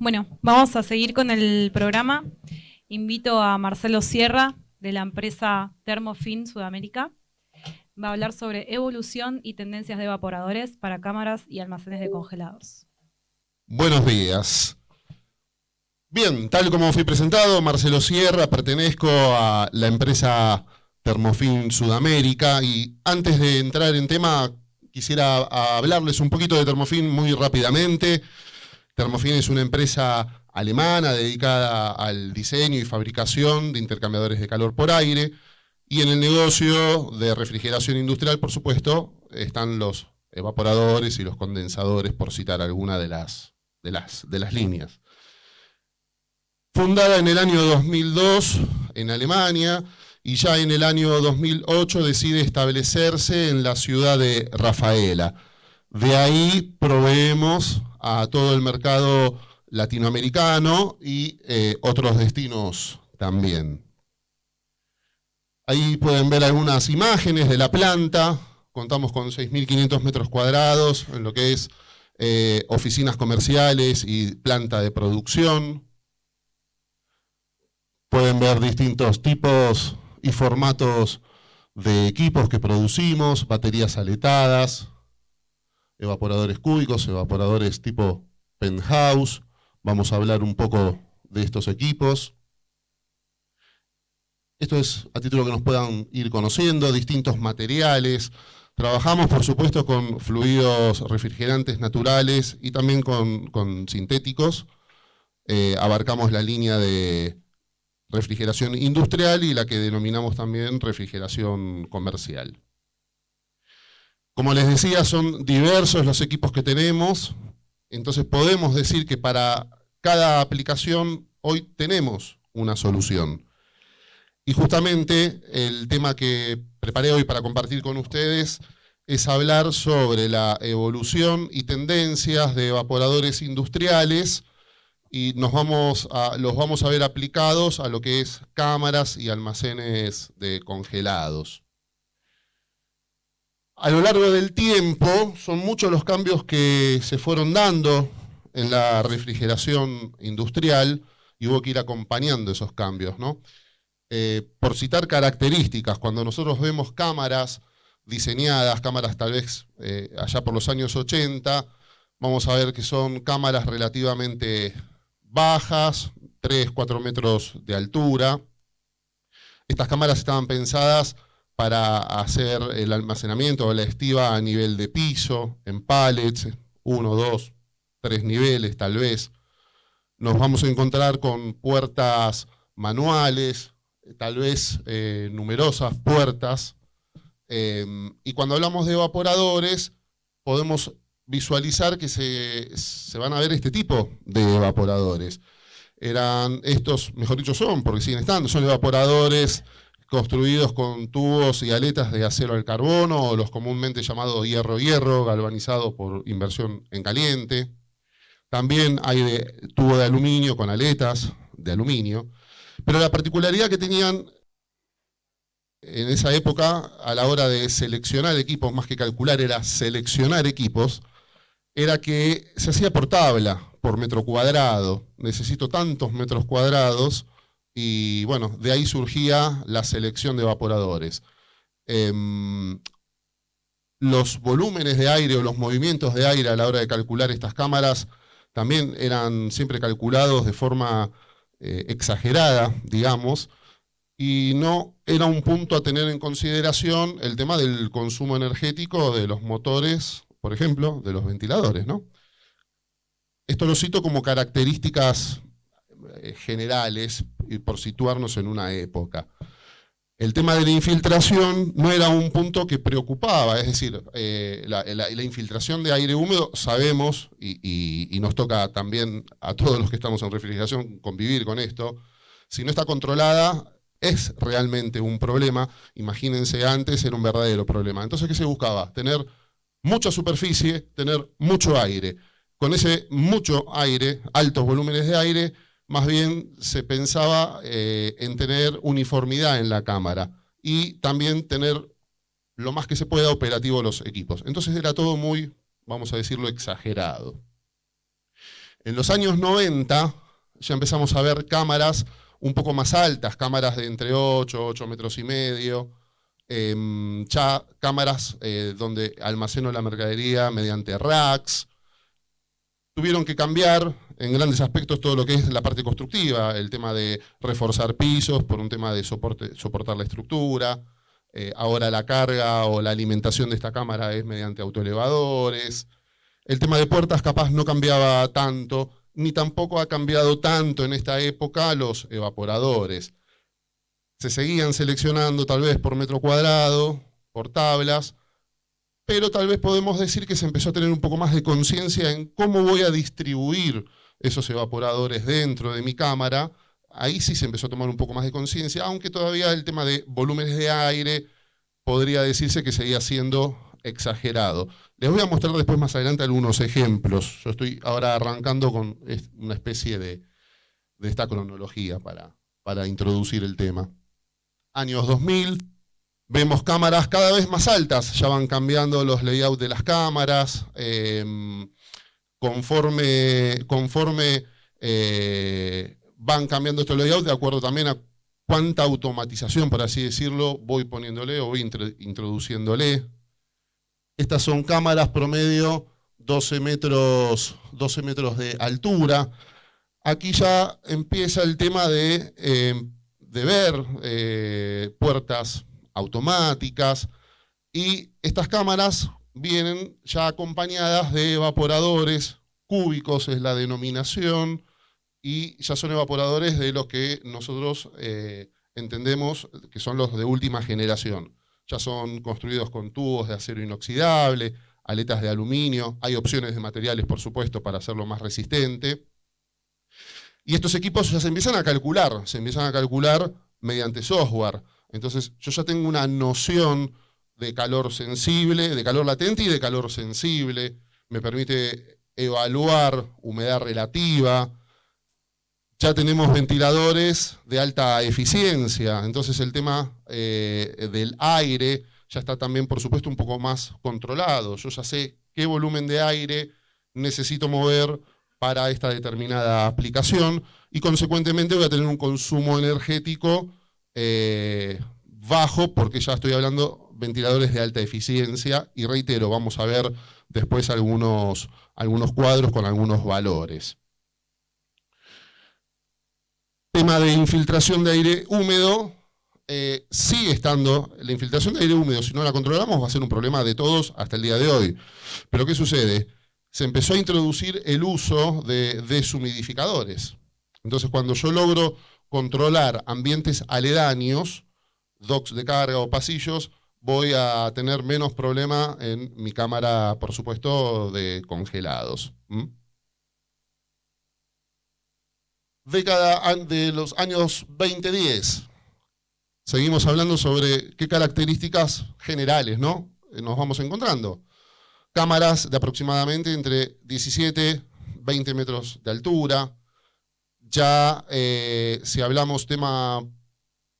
Bueno, vamos a seguir con el programa. Invito a Marcelo Sierra, de la empresa Thermofin Sudamérica. Va a hablar sobre evolución y tendencias de evaporadores para cámaras y almacenes de congelados. Buenos días. Bien, tal como fui presentado, Marcelo Sierra, pertenezco a la empresa Thermofin Sudamérica y antes de entrar en tema quisiera hablarles un poquito de Thermofin muy rápidamente. Thermofin es una empresa alemana dedicada al diseño y fabricación de intercambiadores de calor por aire, y en el negocio de refrigeración industrial, por supuesto, están los evaporadores y los condensadores, por citar alguna de las líneas. Fundada en el año 2002 en Alemania, y ya en el año 2008 decide establecerse en la ciudad de Rafaela. De ahí proveemos a todo el mercado latinoamericano y otros destinos también. Ahí pueden ver algunas imágenes de la planta. Contamos con 6.500 metros cuadrados en lo que es oficinas comerciales y planta de producción. Pueden ver distintos tipos y formatos de equipos que producimos, baterías aletadas, evaporadores cúbicos, evaporadores tipo penthouse. Vamos a hablar un poco de estos equipos. Esto es a título que nos puedan ir conociendo, distintos materiales. Trabajamos, por supuesto, con fluidos refrigerantes naturales y también con sintéticos. Abarcamos la línea de refrigeración industrial y la que denominamos también refrigeración comercial. Como les decía, son diversos los equipos que tenemos, entonces podemos decir que para cada aplicación hoy tenemos una solución. Y justamente el tema que preparé hoy para compartir con ustedes es hablar sobre la evolución y tendencias de evaporadores industriales, y los vamos a ver aplicados a lo que es cámaras y almacenes de congelados. A lo largo del tiempo, son muchos los cambios que se fueron dando en la refrigeración industrial y hubo que ir acompañando esos cambios, ¿no? Por citar características, cuando nosotros vemos cámaras diseñadas, cámaras tal vez allá por los años 80, vamos a ver que son cámaras relativamente bajas, 3, 4 metros de altura. Estas cámaras estaban pensadas para hacer el almacenamiento o la estiva a nivel de piso, en pallets, 1, 2, 3 niveles tal vez. Nos vamos a encontrar con puertas manuales, tal vez numerosas puertas, y cuando hablamos de evaporadores podemos visualizar que se van a ver este tipo de evaporadores. Eran estos, mejor dicho son, porque siguen estando, son evaporadores construidos con tubos y aletas de acero al carbono, o los comúnmente llamados hierro-hierro, galvanizados por inversión en caliente. También hay tubo de aluminio con aletas de aluminio. Pero la particularidad que tenían en esa época, a la hora de seleccionar equipos, más que calcular, era seleccionar equipos, era que se hacía por tabla, por metro cuadrado. Necesito tantos metros cuadrados, y bueno, de ahí surgía la selección de evaporadores. Los volúmenes de aire o los movimientos de aire a la hora de calcular estas cámaras también eran siempre calculados de forma exagerada, digamos, y no era un punto a tener en consideración el tema del consumo energético de los motores, por ejemplo, de los ventiladores, ¿no? Esto lo cito como características generales y por situarnos en una época. El tema de la infiltración no era un punto que preocupaba, es decir, la infiltración de aire húmedo, sabemos, y nos toca también a todos los que estamos en refrigeración convivir con esto, si no está controlada es realmente un problema. Imagínense, antes era un verdadero problema. Entonces, ¿qué se buscaba? Tener mucha superficie, tener mucho aire. Con ese mucho aire, altos volúmenes de aire, más bien se pensaba en tener uniformidad en la cámara y también tener lo más que se pueda operativo los equipos. Entonces era todo muy, vamos a decirlo, exagerado. En los años 90 ya empezamos a ver cámaras un poco más altas, cámaras de entre 8 metros y medio, ya cámaras donde almaceno la mercadería mediante racks. Tuvieron que cambiar en grandes aspectos todo lo que es la parte constructiva, el tema de reforzar pisos por un tema de soportar la estructura. Ahora la carga o la alimentación de esta cámara es mediante autoelevadores. El tema de puertas capaz no cambiaba tanto, ni tampoco ha cambiado tanto en esta época los evaporadores. Se seguían seleccionando tal vez por metro cuadrado, por tablas, pero tal vez podemos decir que se empezó a tener un poco más de conciencia en cómo voy a distribuir esos evaporadores dentro de mi cámara. Ahí sí se empezó a tomar un poco más de conciencia, aunque todavía el tema de volúmenes de aire podría decirse que seguía siendo exagerado. Les voy a mostrar después más adelante algunos ejemplos. Yo estoy ahora arrancando con una especie de esta cronología para introducir el tema. Años 2000, vemos cámaras cada vez más altas, ya van cambiando los layouts de las cámaras, conforme van cambiando estos layouts, de acuerdo también a cuánta automatización, por así decirlo, voy poniéndole o voy introduciéndole. Estas son cámaras promedio 12 metros de altura. Aquí ya empieza el tema de ver puertas automáticas, y estas cámaras vienen ya acompañadas de evaporadores cúbicos, es la denominación, y ya son evaporadores de los que nosotros entendemos que son los de última generación. Ya son construidos con tubos de acero inoxidable, aletas de aluminio, hay opciones de materiales, por supuesto, para hacerlo más resistente. Y estos equipos ya se empiezan a calcular mediante software. Entonces yo ya tengo una noción de calor sensible, de calor latente y de calor sensible. Me permite evaluar humedad relativa. Ya tenemos ventiladores de alta eficiencia, entonces el tema del aire ya está también, por supuesto, un poco más controlado. Yo ya sé qué volumen de aire necesito mover para esta determinada aplicación, y consecuentemente voy a tener un consumo energético bajo, porque ya estoy hablando ventiladores de alta eficiencia, y reitero, vamos a ver después algunos cuadros con algunos valores. Tema de infiltración de aire húmedo, sigue estando, la infiltración de aire húmedo, si no la controlamos, va a ser un problema de todos hasta el día de hoy. Pero ¿qué sucede? Se empezó a introducir el uso de deshumidificadores. Entonces, cuando yo logro controlar ambientes aledaños, docks de carga o pasillos, voy a tener menos problema en mi cámara, por supuesto, de congelados. Década de los años 2010. Seguimos hablando sobre qué características generales, ¿no?, nos vamos encontrando. Cámaras de aproximadamente entre 17 y 20 metros de altura. Ya si hablamos tema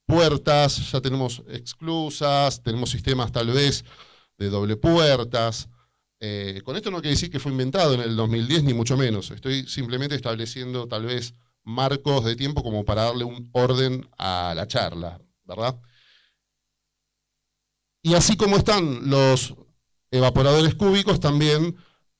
puertas, ya tenemos exclusas, tenemos sistemas tal vez de doble puertas. Con esto no quiere decir que fue inventado en el 2010, ni mucho menos. Estoy simplemente estableciendo tal vez marcos de tiempo como para darle un orden a la charla, ¿verdad? Y así como están los evaporadores cúbicos, también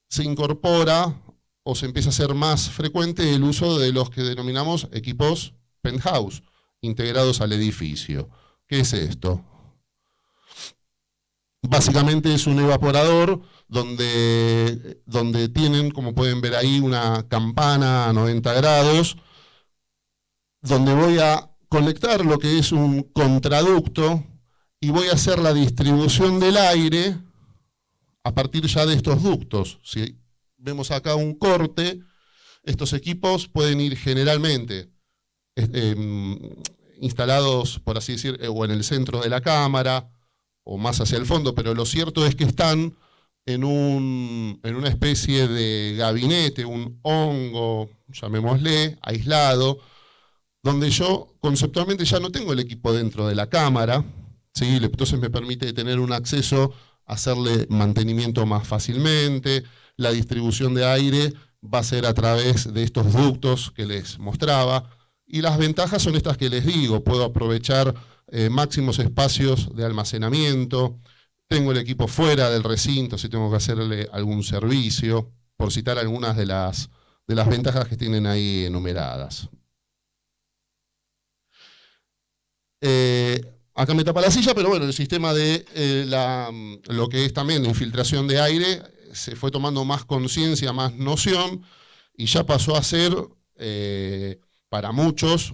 se incorpora o se empieza a hacer más frecuente el uso de los que denominamos equipos penthouse, integrados al edificio. ¿Qué es esto? Básicamente es un evaporador donde tienen, como pueden ver ahí, una campana a 90 grados, donde voy a conectar lo que es un contraducto y voy a hacer la distribución del aire a partir ya de estos ductos. Si vemos acá un corte, estos equipos pueden ir generalmente instalados, por así decir, o en el centro de la cámara, o más hacia el fondo, pero lo cierto es que están en una especie de gabinete, un hongo, llamémosle, aislado, donde yo conceptualmente ya no tengo el equipo dentro de la cámara, ¿sí? Entonces me permite tener un acceso a hacerle mantenimiento más fácilmente, la distribución de aire va a ser a través de estos ductos que les mostraba, y las ventajas son estas que les digo: puedo aprovechar máximos espacios de almacenamiento, tengo el equipo fuera del recinto si tengo que hacerle algún servicio, por citar algunas de las ventajas que tienen ahí enumeradas. Acá me tapa la silla, pero bueno, el sistema de lo que es también la infiltración de aire se fue tomando más conciencia, más noción, y ya pasó a ser, para muchos,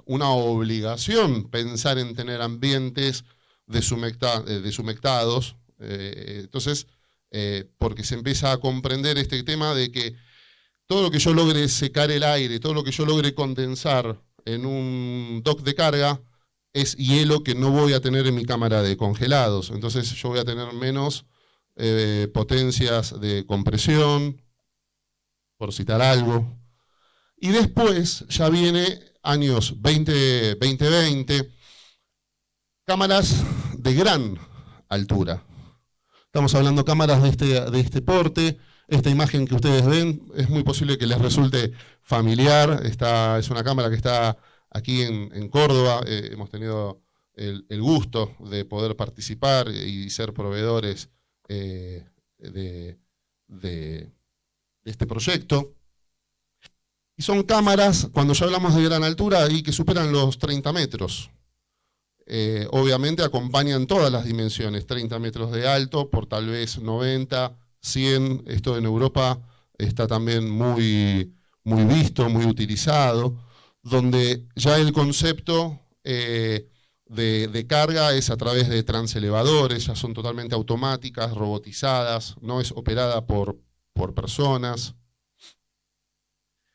una obligación pensar en tener ambientes deshumectados. Entonces, porque se empieza a comprender este tema de que todo lo que yo logre secar el aire, todo lo que yo logre condensar en un dock de carga, es hielo que no voy a tener en mi cámara de congelados. Entonces yo voy a tener menos potencias de compresión, por citar algo. Y después ya viene años 2020, cámaras de gran altura. Estamos hablando de cámaras de este porte. Esta imagen que ustedes ven es muy posible que les resulte familiar. Es una cámara que está aquí en Córdoba. Hemos tenido el gusto de poder participar y ser proveedores de este proyecto. Y son cámaras, cuando ya hablamos de gran altura, y que superan los 30 metros. Obviamente acompañan todas las dimensiones: 30 metros de alto por tal vez 90, 100. Esto en Europa está también muy visto, muy utilizado, donde ya el concepto de carga es a través de transelevadores, ya son totalmente automáticas, robotizadas, no es operada por personas.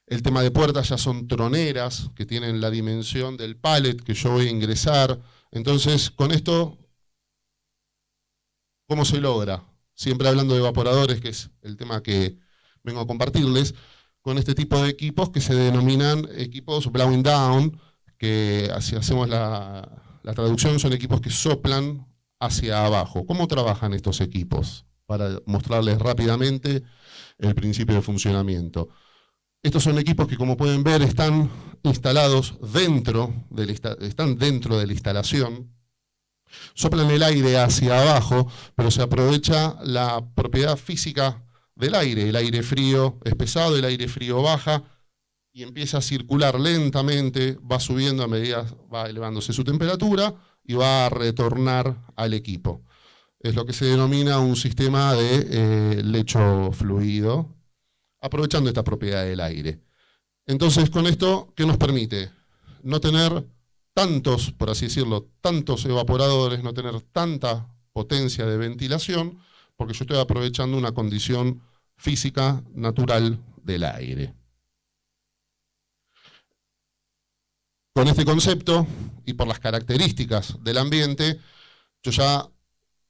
El tema de puertas ya son troneras, que tienen la dimensión del pallet que yo voy a ingresar. Entonces, con esto, ¿cómo se logra? Siempre hablando de evaporadores, que es el tema que vengo a compartirles, con este tipo de equipos que se denominan equipos blowing down, que si hacemos la traducción, son equipos que soplan hacia abajo. ¿Cómo trabajan estos equipos? Para mostrarles rápidamente el principio de funcionamiento. Estos son equipos que, como pueden ver, están instalados dentro de la instalación. Soplan el aire hacia abajo, pero se aprovecha la propiedad física del aire. El aire frío es pesado, el aire frío baja y empieza a circular lentamente, va subiendo a medida va elevándose su temperatura y va a retornar al equipo. Es lo que se denomina un sistema de lecho fluido, aprovechando esta propiedad del aire. Entonces, con esto, ¿qué nos permite? No tener tantos, por así decirlo, tantos evaporadores, no tener tanta potencia de ventilación, porque yo estoy aprovechando una condición física natural del aire. Con este concepto, y por las características del ambiente, yo ya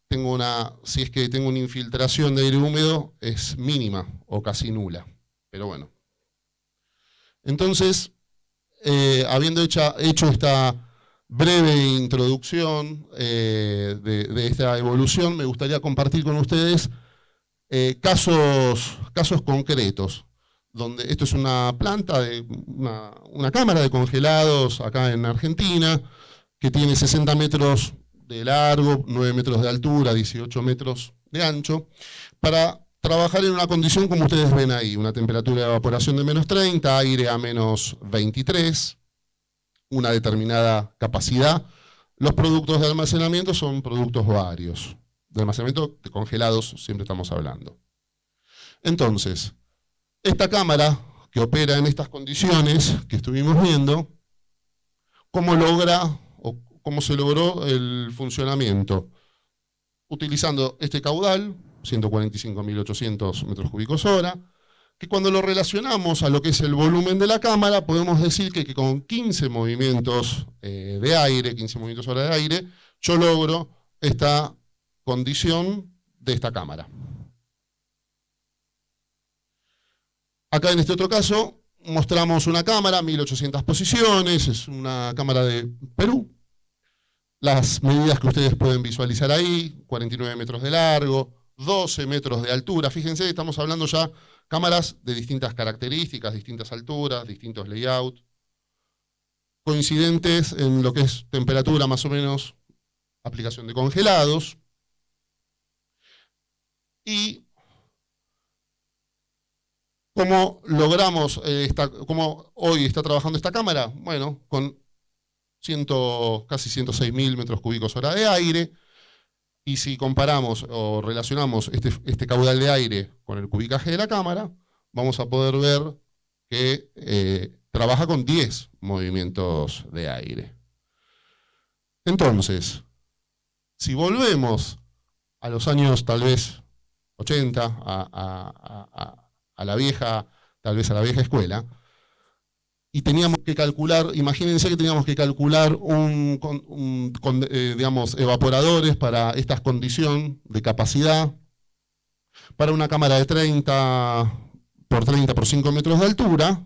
tengo si es que tengo una infiltración de aire húmedo, es mínima o casi nula. Pero bueno. Entonces, habiendo hecho esta breve introducción de esta evolución, me gustaría compartir con ustedes casos concretos, donde esto es una planta, una cámara de congelados acá en Argentina, que tiene 60 metros de largo, 9 metros de altura, 18 metros de ancho, para trabajar en una condición como ustedes ven ahí: una temperatura de evaporación de menos 30, aire a menos 23, una determinada capacidad. Los productos de almacenamiento son productos varios. De almacenamiento de congelados siempre estamos hablando. Entonces, esta cámara que opera en estas condiciones que estuvimos viendo, ¿cómo se logró el funcionamiento? Utilizando este caudal, 145.800 metros cúbicos hora, que cuando lo relacionamos a lo que es el volumen de la cámara, podemos decir que con 15 movimientos de aire, 15 movimientos hora de aire, yo logro esta condición de esta cámara. Acá en este otro caso mostramos una cámara, 1800 posiciones, es una cámara de Perú. Las medidas que ustedes pueden visualizar ahí: 49 metros de largo, 12 metros de altura. Fíjense, estamos hablando ya cámaras de distintas características, distintas alturas, distintos layouts, coincidentes en lo que es temperatura más o menos, aplicación de congelados. Y ¿cómo logramos, cómo hoy está trabajando esta cámara? Bueno, con casi 106.000 metros cúbicos hora de aire. Y si comparamos o relacionamos este caudal de aire con el cubicaje de la cámara, vamos a poder ver que trabaja con 10 movimientos de aire. Entonces, si volvemos a los años tal vez 80, a la vieja, tal vez a la vieja escuela, y teníamos que calcular, imagínense que teníamos que calcular digamos, evaporadores para esta condición de capacidad, para una cámara de 30 por 30 por 5 metros de altura,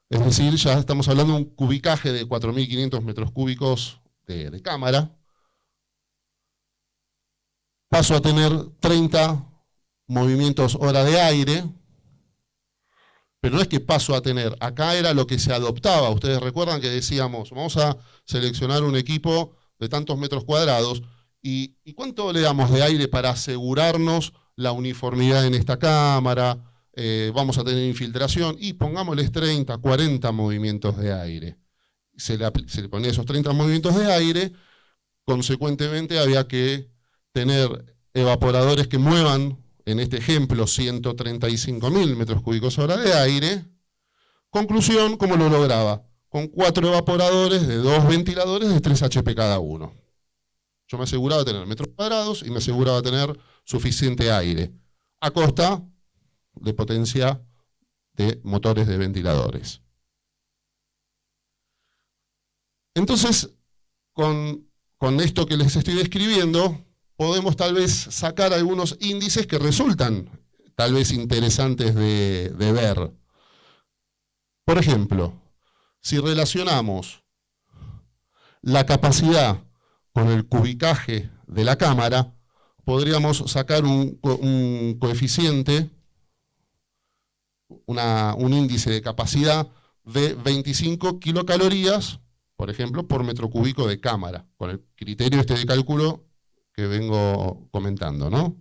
es decir, ya estamos hablando de un cubicaje de 4.500 metros cúbicos de cámara. Paso a tener 30 movimientos hora de aire, pero no es que paso a tener, acá era lo que se adoptaba. Ustedes recuerdan que decíamos, vamos a seleccionar un equipo de tantos metros cuadrados, y ¿cuánto le damos de aire para asegurarnos la uniformidad en esta cámara? Vamos a tener infiltración, y pongámosles 30, 40 movimientos de aire. Se le ponía esos 30 movimientos de aire, consecuentemente había que tener evaporadores que muevan, en este ejemplo, 135.000 metros cúbicos hora de aire. Conclusión, ¿cómo lo lograba? Con 4 evaporadores de 2 ventiladores de 3 HP cada uno. Yo me aseguraba de tener metros cuadrados y me aseguraba de tener suficiente aire, a costa de potencia de motores de ventiladores. Entonces, con esto que les estoy describiendo, podemos tal vez sacar algunos índices que resultan tal vez interesantes de ver. Por ejemplo, si relacionamos la capacidad con el cubicaje de la cámara, podríamos sacar un coeficiente, un índice de capacidad de 25 kilocalorías, por ejemplo, por metro cúbico de cámara, con el criterio de cálculo que vengo comentando, ¿no?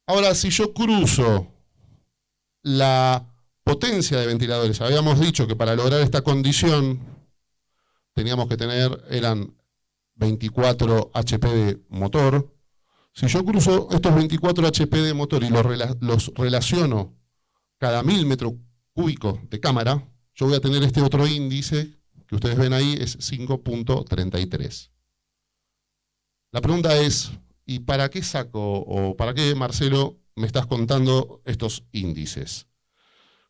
Ahora, si yo cruzo la potencia de ventiladores, habíamos dicho que para lograr esta condición teníamos que tener, eran 24 HP de motor. Si yo cruzo estos 24 HP de motor y los relaciono cada 1000 metros cúbicos de cámara, yo voy a tener este otro índice que ustedes ven ahí, es 5.33. La pregunta es, ¿y para qué saco, o para qué, Marcelo, me estás contando estos índices?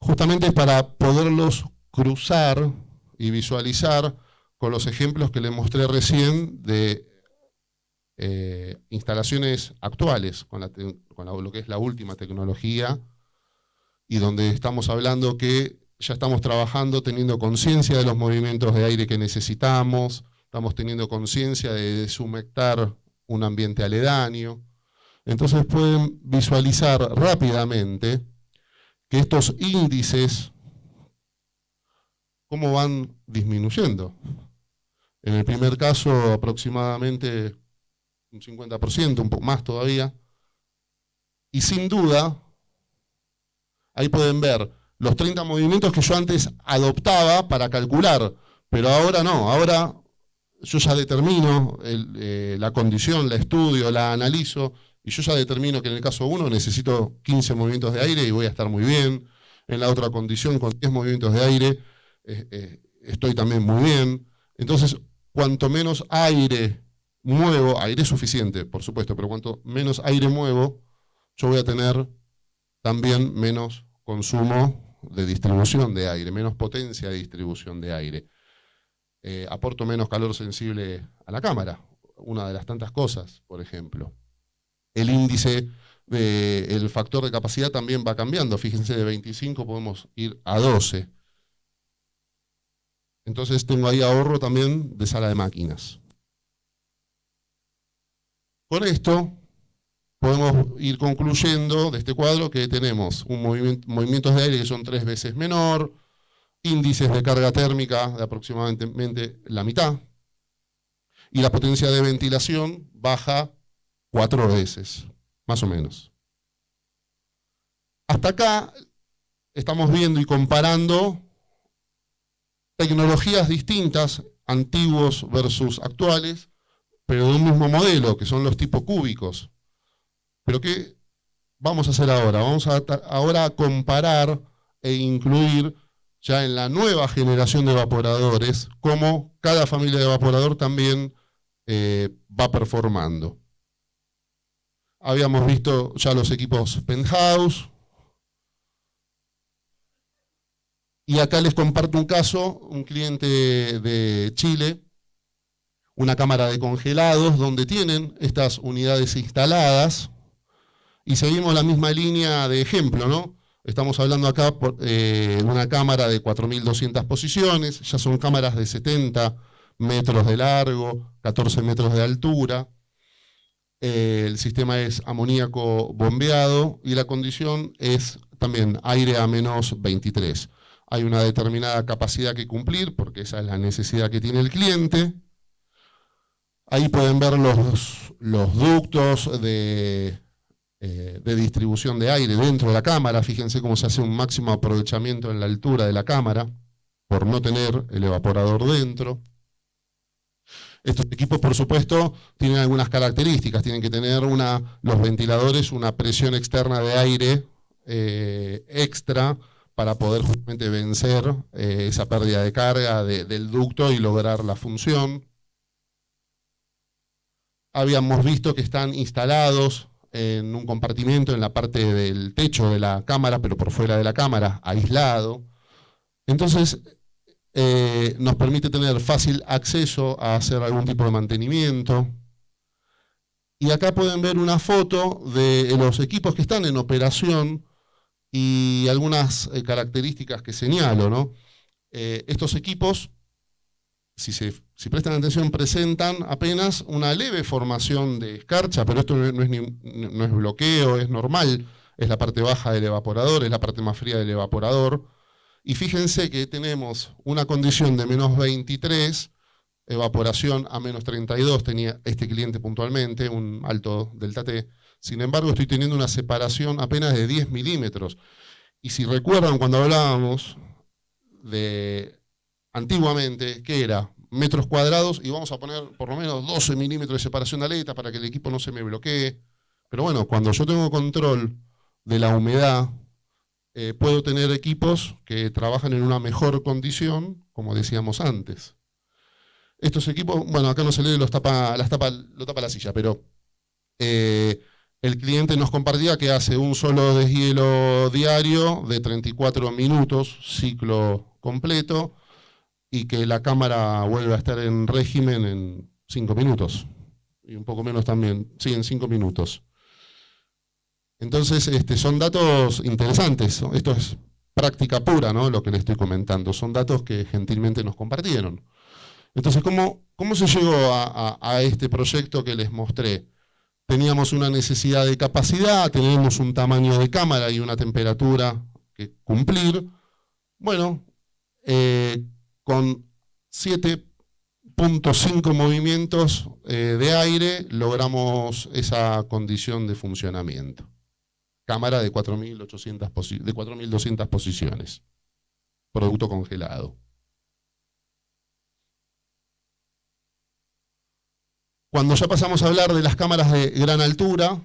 Justamente para poderlos cruzar y visualizar con los ejemplos que les mostré recién de instalaciones actuales, con lo que es la última tecnología, y donde estamos hablando que ya estamos trabajando teniendo conciencia de los movimientos de aire que necesitamos, estamos teniendo conciencia de deshumectar un ambiente aledaño. Entonces pueden visualizar rápidamente que estos índices, cómo van disminuyendo. En el primer caso aproximadamente un 50%, un poco más todavía. Y sin duda, ahí pueden ver los 30 movimientos que yo antes adoptaba para calcular, pero ahora no, ahora yo ya determino la condición, la estudio, la analizo, y yo ya determino que en el caso 1 necesito 15 movimientos de aire y voy a estar muy bien. En la otra condición, con 10 movimientos de aire, estoy también muy bien. Entonces, cuanto menos aire muevo, aire suficiente, por supuesto, pero cuanto menos aire muevo, yo voy a tener también menos consumo de distribución de aire, menos potencia de distribución de aire. Aporto menos calor sensible a la cámara, una de las tantas cosas, por ejemplo. El índice, el factor de capacidad también va cambiando. Fíjense, de 25 podemos ir a 12. Entonces tengo ahí ahorro también de sala de máquinas. Con esto podemos ir concluyendo de este cuadro que tenemos movimientos de aire que son 3 veces menor, índices de carga térmica de aproximadamente la mitad, y la potencia de ventilación baja 4 veces, más o menos. Hasta acá estamos viendo y comparando tecnologías distintas, antiguos versus actuales, pero de un mismo modelo, que son los tipos cúbicos. Pero ¿qué vamos a hacer ahora? Vamos ahora a comparar e incluir ya en la nueva generación de evaporadores cómo cada familia de evaporador también va performando. Habíamos visto ya los equipos Penthouse. Y acá les comparto un caso, un cliente de Chile, una cámara de congelados donde tienen estas unidades instaladas. Y seguimos la misma línea de ejemplo, ¿no? Estamos hablando acá de una cámara de 4.200 posiciones, ya son cámaras de 70 metros de largo, 14 metros de altura. El sistema es amoníaco bombeado y la condición es también aire a menos 23. Hay una determinada capacidad que cumplir, porque esa es la necesidad que tiene el cliente. Ahí pueden ver los ductos de distribución de aire dentro de la cámara. Fíjense cómo se hace un máximo aprovechamiento en la altura de la cámara, por no tener el evaporador dentro. Estos equipos, por supuesto, tienen algunas características. Tienen que tener los ventiladores una presión externa de aire extra para poder justamente vencer esa pérdida de carga del ducto y lograr la función. Habíamos visto que están instalados en un compartimento en la parte del techo de la cámara, pero por fuera de la cámara, aislado. Entonces, nos permite tener fácil acceso a hacer algún tipo de mantenimiento. Y acá pueden ver una foto de los equipos que están en operación y algunas características que señalo, ¿no? Estos equipos, si prestan atención, presentan apenas una leve formación de escarcha, pero esto no es bloqueo, es normal, es la parte baja del evaporador, es la parte más fría del evaporador. Y fíjense que tenemos una condición de menos 23, evaporación a menos 32, tenía este cliente puntualmente, un alto delta T. Sin embargo, estoy teniendo una separación apenas de 10 milímetros. Y si recuerdan cuando hablábamos de antiguamente, ¿qué era? Metros cuadrados, y vamos a poner por lo menos 12 milímetros de separación de aleta para que el equipo no se me bloquee. Pero bueno, cuando yo tengo control de la humedad, puedo tener equipos que trabajan en una mejor condición, como decíamos antes. Estos equipos, bueno, acá no se lee, lo tapa la silla, pero el cliente nos compartía que hace un solo deshielo diario de 34 minutos, ciclo completo, y que la cámara vuelve a estar en régimen en 5 minutos. Y un poco menos también, sí, en 5 minutos. Entonces, son datos interesantes, ¿no? Esto es práctica pura, ¿no? Lo que les estoy comentando. Son datos que gentilmente nos compartieron. Entonces, ¿cómo se llegó a este proyecto que les mostré? Teníamos una necesidad de capacidad, teníamos un tamaño de cámara y una temperatura que cumplir. Bueno, con 7.5 movimientos de aire logramos esa condición de funcionamiento. Cámara de 4.200 posiciones. Producto congelado. Cuando ya pasamos a hablar de las cámaras de gran altura,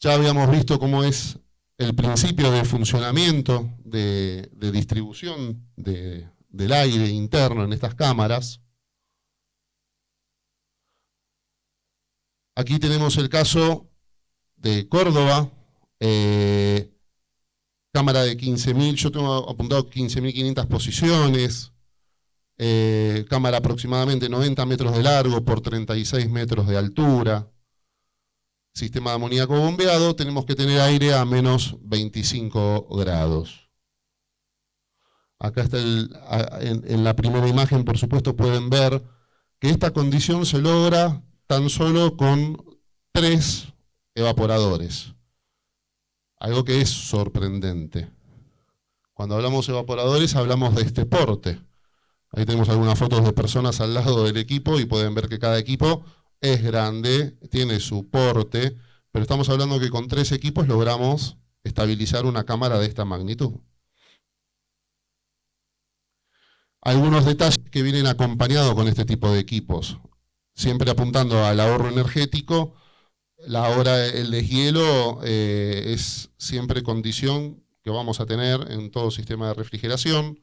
ya habíamos visto cómo es el principio de funcionamiento, de distribución del aire interno en estas cámaras. Aquí tenemos el caso de Córdoba, cámara de 15.000, yo tengo apuntado 15.500 posiciones, cámara aproximadamente 90 metros de largo por 36 metros de altura, sistema de amoníaco bombeado, tenemos que tener aire a menos 25 grados. Acá está en la primera imagen, por supuesto, pueden ver que esta condición se logra tan solo con 3 evaporadores. Algo que es sorprendente. Cuando hablamos de evaporadores hablamos de este porte. Ahí tenemos algunas fotos de personas al lado del equipo y pueden ver que cada equipo es grande, tiene su porte, pero estamos hablando que con 3 equipos logramos estabilizar una cámara de esta magnitud. Algunos detalles que vienen acompañados con este tipo de equipos, siempre apuntando al ahorro energético. El deshielo es siempre condición que vamos a tener en todo sistema de refrigeración.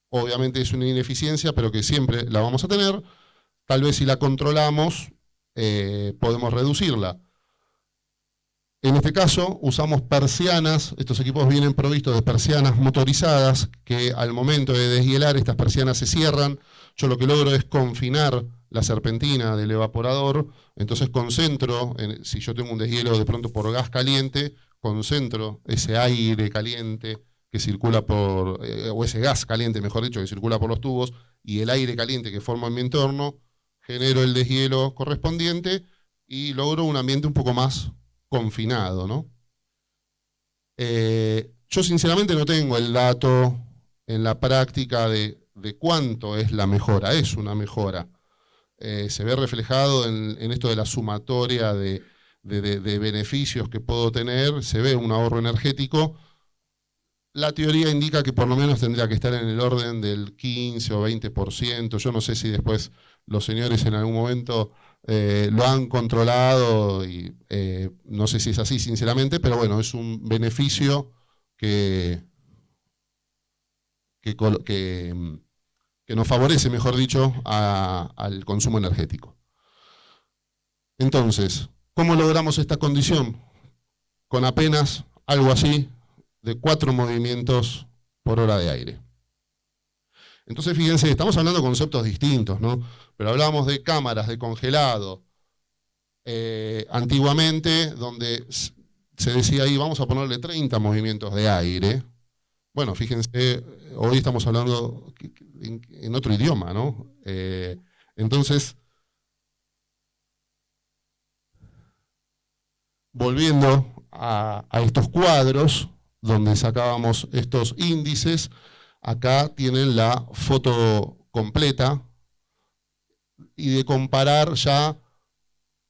Obviamente es una ineficiencia, pero que siempre la vamos a tener. Tal vez si la controlamos, podemos reducirla. En este caso usamos persianas. Estos equipos vienen provistos de persianas motorizadas que al momento de deshielar estas persianas se cierran. Yo lo que logro es confinar la serpentina del evaporador, entonces concentro, si yo tengo un deshielo de pronto por gas caliente, concentro ese aire caliente que circula o ese gas caliente, mejor dicho, que circula por los tubos, y el aire caliente que forma en mi entorno, genero el deshielo correspondiente y logro un ambiente un poco más confinado, ¿no? Yo sinceramente no tengo el dato en la práctica de cuánto es la mejora. Es una mejora. Se ve reflejado en esto de la sumatoria de beneficios que puedo tener, se ve un ahorro energético. La teoría indica que por lo menos tendría que estar en el orden del 15 o 20%. Yo no sé si después los señores en algún momento lo han controlado, y no sé si es así sinceramente, pero bueno, es un beneficio que nos favorece, mejor dicho, al consumo energético. Entonces, ¿cómo logramos esta condición? Con apenas algo así de 4 movimientos por hora de aire. Entonces, fíjense, estamos hablando de conceptos distintos, ¿no? Pero hablábamos de cámaras de congelado. Antiguamente, donde se decía ahí, vamos a ponerle 30 movimientos de aire. Bueno, fíjense, hoy estamos hablando en otro idioma, ¿no? Entonces, volviendo a estos cuadros, donde sacábamos estos índices, acá tienen la foto completa, y de comparar ya,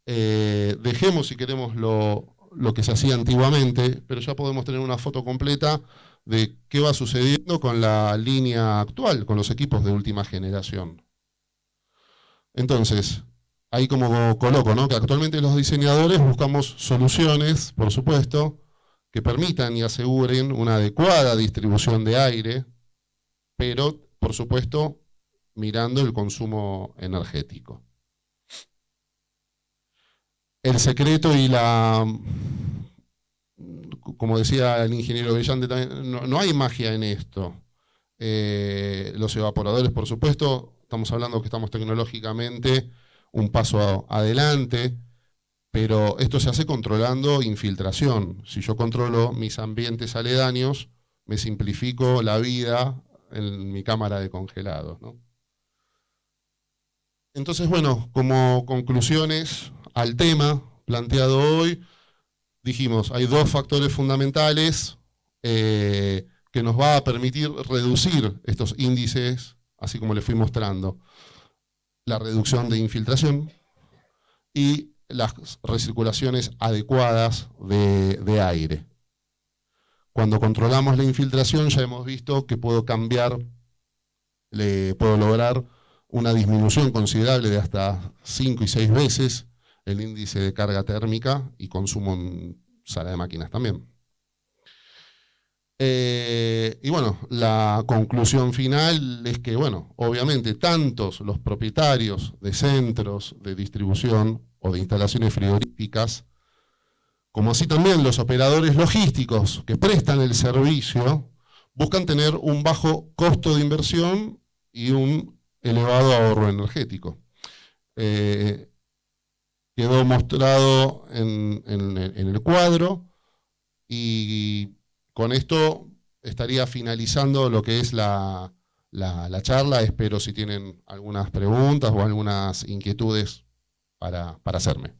dejemos si queremos lo que se hacía antiguamente, pero ya podemos tener una foto completa de qué va sucediendo con la línea actual, con los equipos de última generación. Entonces, ahí como coloco, ¿no? Que actualmente los diseñadores buscamos soluciones, por supuesto, que permitan y aseguren una adecuada distribución de aire, pero, por supuesto, mirando el consumo energético. El secreto y como decía el ingeniero Brillante, también, no hay magia en esto. Los evaporadores, por supuesto, estamos hablando que estamos tecnológicamente un paso adelante, pero esto se hace controlando infiltración. Si yo controlo mis ambientes aledaños, me simplifico la vida en mi cámara de congelados, ¿no? Entonces, bueno, como conclusiones al tema planteado hoy, dijimos, hay 2 factores fundamentales que nos va a permitir reducir estos índices, así como les fui mostrando. La reducción de infiltración y las recirculaciones adecuadas de aire. Cuando controlamos la infiltración ya hemos visto que puedo lograr una disminución considerable de hasta 5 y 6 veces el índice de carga térmica y consumo en sala de máquinas también. Y bueno, la conclusión final es que, bueno, obviamente tantos los propietarios de centros de distribución o de instalaciones frigoríficas, como así también los operadores logísticos que prestan el servicio, buscan tener un bajo costo de inversión y un elevado ahorro energético. Quedó mostrado en el cuadro, y con esto estaría finalizando lo que es la charla. Espero si tienen algunas preguntas o algunas inquietudes para hacerme.